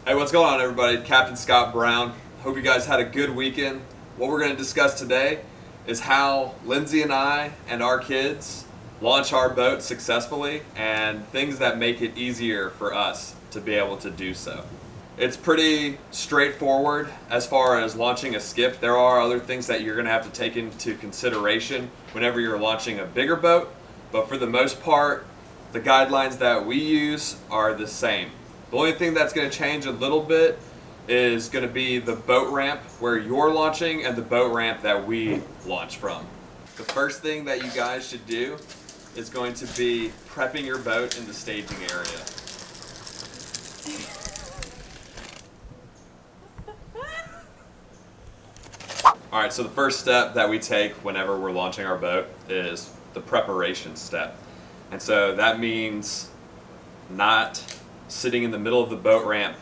Hey, what's going on, everybody? Captain Scott Brown. Hope you guys had a good weekend. What we're going to discuss today is how Lindsay and I and our kids launch our boat successfully and things that make it easier for us to be able to do so. It's pretty straightforward as far as launching a skiff. There are other things that you're going to have to take into consideration whenever you're launching a bigger boat, but for the most part, the guidelines that we use are the same. The only thing that's going to change a little bit is going to be the boat ramp where you're launching and the boat ramp that we launch from. The first thing that you guys should do is going to be prepping your boat in the staging area. Alright, so the first step that we take whenever we're launching our boat is the preparation step. And so that means not sitting in the middle of the boat ramp,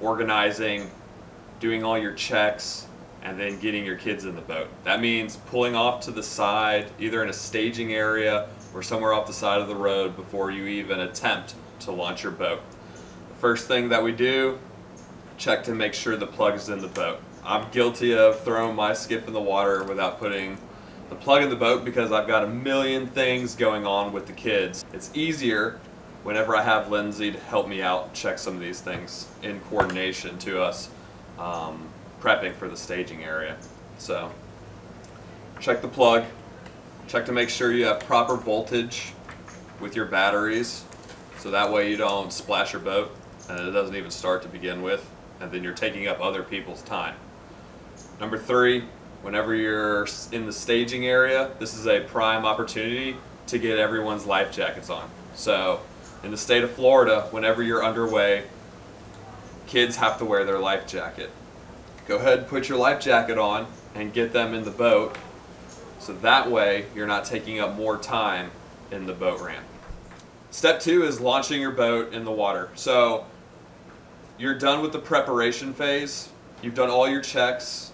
organizing, doing all your checks, and then getting your kids in the boat. That means pulling off to the side, either in a staging area or somewhere off the side of the road before you even attempt to launch your boat. The first thing that we do, check to make sure the plug is in the boat. I'm guilty of throwing my skiff in the water without putting the plug in the boat because I've got a million things going on with the kids. It's easier whenever I have Lindsay to help me out check some of these things in coordination to us prepping for the staging area. So check the plug, check to make sure you have proper voltage with your batteries so that way you don't splash your boat and it doesn't even start to begin with, and then you're taking up other people's time. Number 3, whenever you're in the staging area, this is a prime opportunity to get everyone's life jackets on. So in the state of Florida, whenever you're underway, kids have to wear their life jacket. Go ahead and put your life jacket on and get them in the boat so that way you're not taking up more time in the boat ramp. Step 2 is launching your boat in the water. So you're done with the preparation phase, you've done all your checks,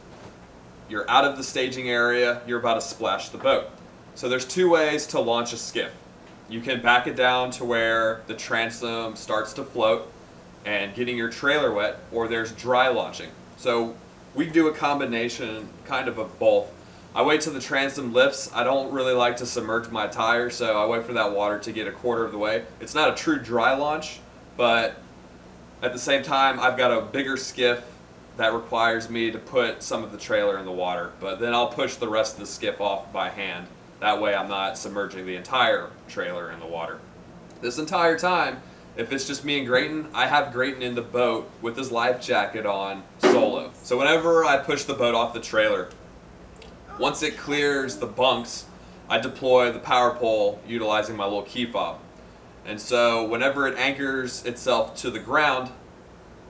you're out of the staging area, you're about to splash the boat. So there's 2 ways to launch a skiff. You can back it down to where the transom starts to float and getting your trailer wet, or there's dry launching. So we do a combination kind of both. I wait till the transom lifts. I don't really like to submerge my tires, so I wait for that water to get a quarter of the way. It's not a true dry launch, but at the same time, I've got a bigger skiff that requires me to put some of the trailer in the water, but then I'll push the rest of the skiff off by hand. That way I'm not submerging the entire trailer in the water. This entire time, if it's just me and Grayton, I have Grayton in the boat with his life jacket on solo. So whenever I push the boat off the trailer, once it clears the bunks, I deploy the power pole utilizing my little key fob. And so whenever it anchors itself to the ground,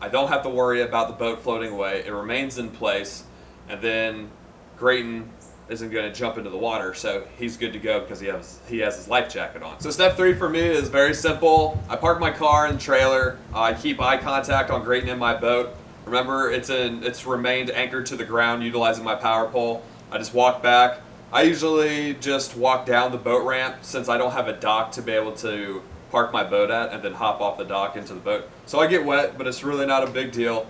I don't have to worry about the boat floating away. It remains in place, and then Grayton isn't going to jump into the water, so he's good to go because he has his life jacket on. So step 3 for me is very simple. I park my car in the trailer. I keep eye contact on Grayton in my boat. Remember, it's remained anchored to the ground utilizing my power pole. I just walk back. I usually just walk down the boat ramp since I don't have a dock to be able to park my boat at and then hop off the dock into the boat. So I get wet, but it's really not a big deal.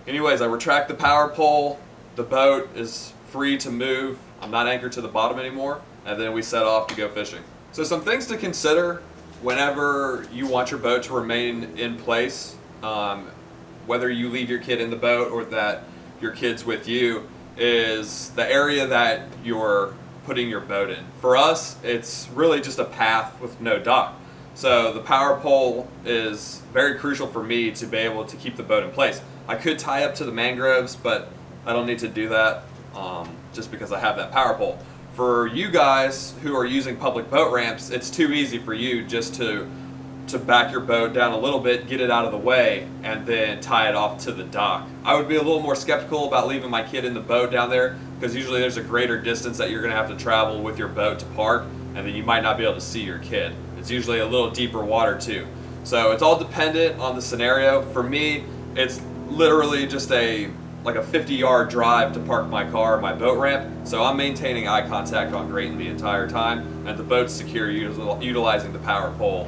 Anyways, I retract the power pole. The boat is free to move. I'm not anchored to the bottom anymore, and then we set off to go fishing. So some things to consider whenever you want your boat to remain in place, whether you leave your kid in the boat or that your kid's with you, is the area that you're putting your boat in. For us, it's really just a path with no dock. So the power pole is very crucial for me to be able to keep the boat in place. I could tie up to the mangroves, but I don't need to do that just because I have that power pole. For you guys who are using public boat ramps, it's too easy for you just to back your boat down a little bit, get it out of the way, and then tie it off to the dock. I would be a little more skeptical about leaving my kid in the boat down there because usually there's a greater distance that you're going to have to travel with your boat to park, and then you might not be able to see your kid. It's usually a little deeper water too. So it's all dependent on the scenario. For me, it's literally just like a 50-yard drive to park my car or my boat ramp. So I'm maintaining eye contact on Grayton the entire time, and the boat's secure utilizing the power pole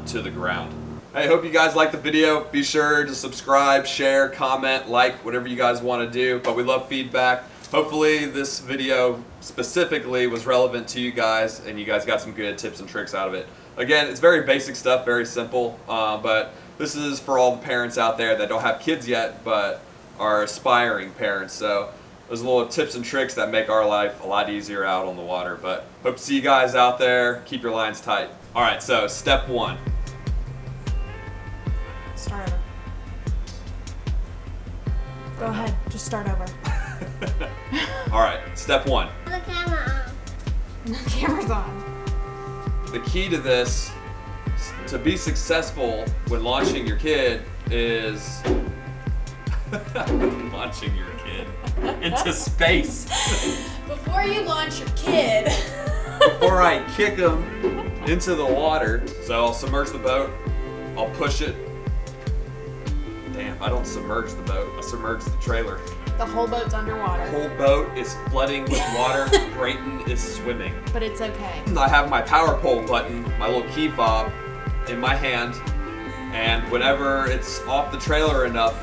to the ground. Hey, hope you guys liked the video. Be sure to subscribe, share, comment, like, whatever you guys want to do. But we love feedback. Hopefully this video specifically was relevant to you guys and you guys got some good tips and tricks out of it. Again, it's very basic stuff, very simple, but this is for all the parents out there that don't have kids yet but are aspiring parents. So those little tips and tricks that make our life a lot easier out on the water. But hope to see you guys out there. Keep your lines tight. All right, so step 1. Start over. Go ahead, just start over. All right, step 1. The camera on. The camera's on. The key to this, to be successful when launching your kid, is launching your kid into space. Before you launch your kid. Before I kick him into the water, so I'll submerge the boat, I'll push it. Damn, I don't submerge the boat, I submerge the trailer. The whole boat's underwater. The whole boat is flooding with water. Brayton is swimming. But it's okay. I have my power pole button, my little key fob, in my hand, and whenever it's off the trailer enough,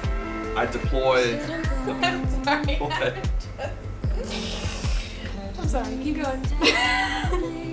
I deploy. I'm sorry. What? I'm sorry, keep going.